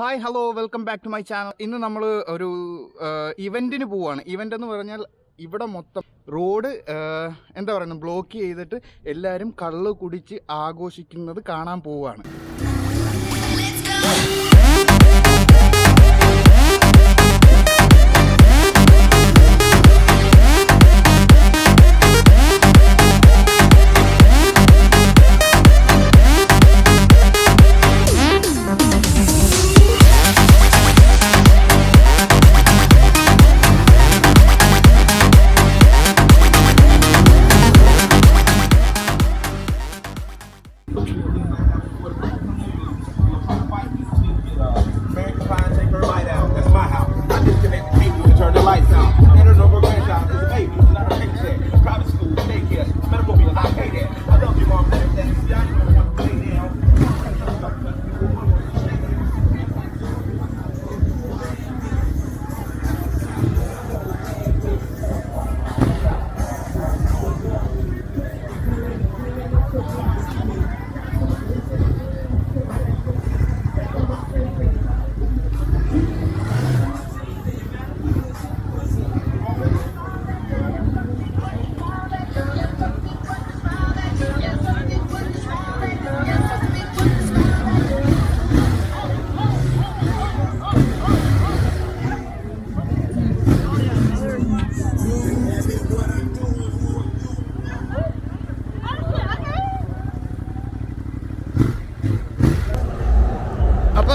Hi hello welcome back to my channel. ഇന്ന് നമ്മൾ ഒരു ഇവൻറ്റിന് പോവുകയാണ്. ഇവൻ്റ് എന്ന് പറഞ്ഞാൽ ഇവിടെ മൊത്തം റോഡ് എന്താ പറയുന്നത് ബ്ലോക്ക് ചെയ്തിട്ട് എല്ലാവരും കള്ള് കുടിച്ച് ആഘോഷിക്കുന്നത് കാണാൻ പോവുകയാണ്.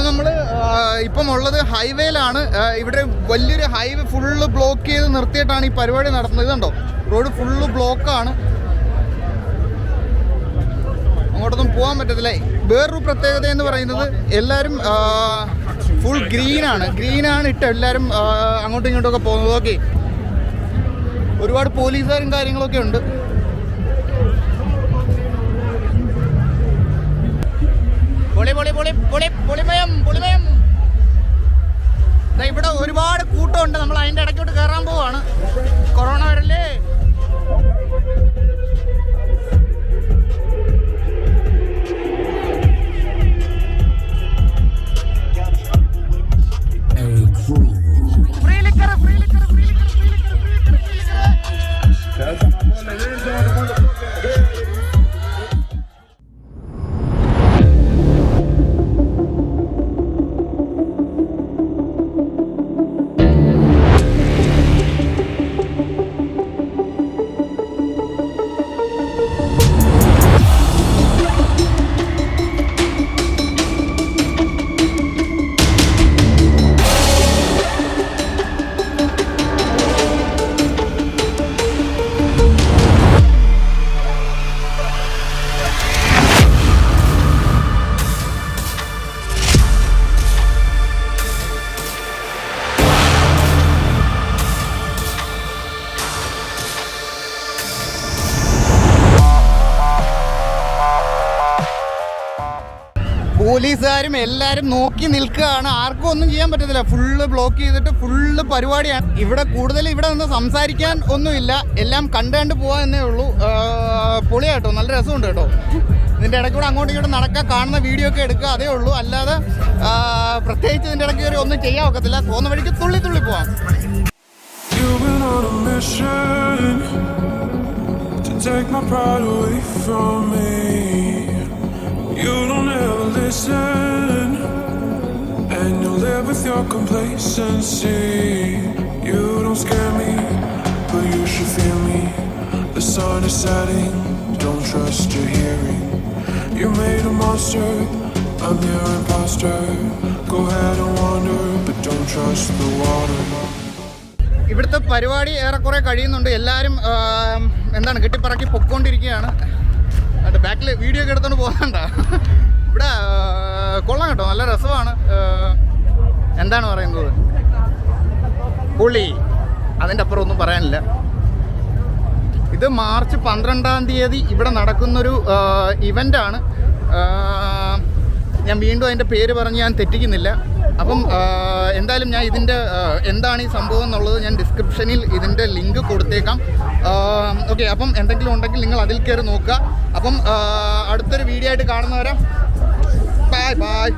നമ്മൾ ഇപ്പം ഉള്ളത് ഹൈവേയിലാണ്. ഇവിടെ വലിയൊരു ഹൈവേ ഫുള്ള് ബ്ലോക്ക് ചെയ്ത് നിർത്തിയിട്ടാണ് ഈ പരിപാടി നടത്തുന്നത്. ഇതുണ്ടോ, റോഡ് ഫുള്ള് ബ്ലോക്കാണ്, അങ്ങോട്ടൊന്നും പോകാൻ പറ്റത്തില്ല. വേറൊരു പ്രത്യേകത എന്ന് പറയുന്നത് എല്ലാവരും ഫുൾ ഗ്രീനാണ് ഇട്ട് എല്ലാവരും അങ്ങോട്ടും ഇങ്ങോട്ടൊക്കെ പോകുന്നത്. ഓക്കെ, ഒരുപാട് പോലീസുകാരും കാര്യങ്ങളൊക്കെ ഉണ്ട്. ഇവിടെ ഒരുപാട് കൂട്ടമുണ്ട്. നമ്മൾ അതിൻ്റെ ഇടയ്ക്കോട്ട് കയറാൻ പോവാണ്. കൊറോണ വരല്ലേ. പോലീസുകാരും എല്ലാവരും നോക്കി നിൽക്കുകയാണ്. ആർക്കും ഒന്നും ചെയ്യാൻ പറ്റത്തില്ല. ഫുള്ള് ബ്ലോക്ക് ചെയ്തിട്ട് ഫുള്ള് പരിപാടിയാണ്. ഇവിടെ കൂടുതൽ ഇവിടെ നിന്ന് സംസാരിക്കാൻ ഒന്നുമില്ല, എല്ലാം കണ്ട് പോകാൻ എന്നേ ഉള്ളൂ. പൊളിയാട്ടോ, നല്ല രസമുണ്ട് കേട്ടോ. ഇതിൻ്റെ ഇടയ്ക്ക് കൂടെ അങ്ങോട്ടും ഇങ്ങോട്ടും നടക്കുക, കാണുന്ന വീഡിയോ ഒക്കെ എടുക്കുക, അതേ ഉള്ളൂ. അല്ലാതെ പ്രത്യേകിച്ച് ഇതിൻ്റെ ഇടയ്ക്ക് കയറി ഒന്നും ചെയ്യാൻ ഒക്കത്തില്ല. പോകുന്ന വഴിക്ക് തുള്ളി പോവാം. You don't ever listen, and you live with your complacency. You don't scare me, but you should fear me. The sun is setting, don't trust your hearing. You made a monster, I'm your imposter. Go ahead and wander, but don't trust the water. ഇവിടുത്തെ പരിപാടി ഏറെക്കുറെ കഴിയുന്നുണ്ട്. എല്ലാവരും എന്താണ് കെട്ടിപ്പറക്കി പൊക്കോണ്ടിരിക്കുകയാണ്. ബാക്കിൽ video ഒക്കെ എടുത്തോണ്ട് പോകണ്ട. ഇവിടെ കൊള്ളാം കേട്ടോ, നല്ല രസമാണ്. എന്താണ് പറയുന്നത്, പുള്ളി, അതിൻ്റെ അപ്പുറം ഒന്നും പറയാനില്ല. ഇത് മാർച്ച് 12-ാം തീയതി ഇവിടെ നടക്കുന്നൊരു ഇവൻ്റാണ്. ഞാൻ വീണ്ടും അതിൻ്റെ പേര് പറഞ്ഞ് ഞാൻ തെറ്റിക്കുന്നില്ല. അപ്പം എന്തായാലും ഞാൻ ഇതിൻ്റെ എന്താണ് ഈ സംഭവം എന്നുള്ളത് ഞാൻ ഡിസ്ക്രിപ്ഷനിൽ ഇതിൻ്റെ ലിങ്ക് കൊടുത്തേക്കാം. ഓക്കെ, അപ്പം എന്തെങ്കിലും ഉണ്ടെങ്കിൽ നിങ്ങൾ അതിൽ കയറി നോക്കുക. അപ്പം അടുത്തൊരു വീഡിയോ ആയിട്ട് കാണുന്നവരെ ബൈ ബൈ.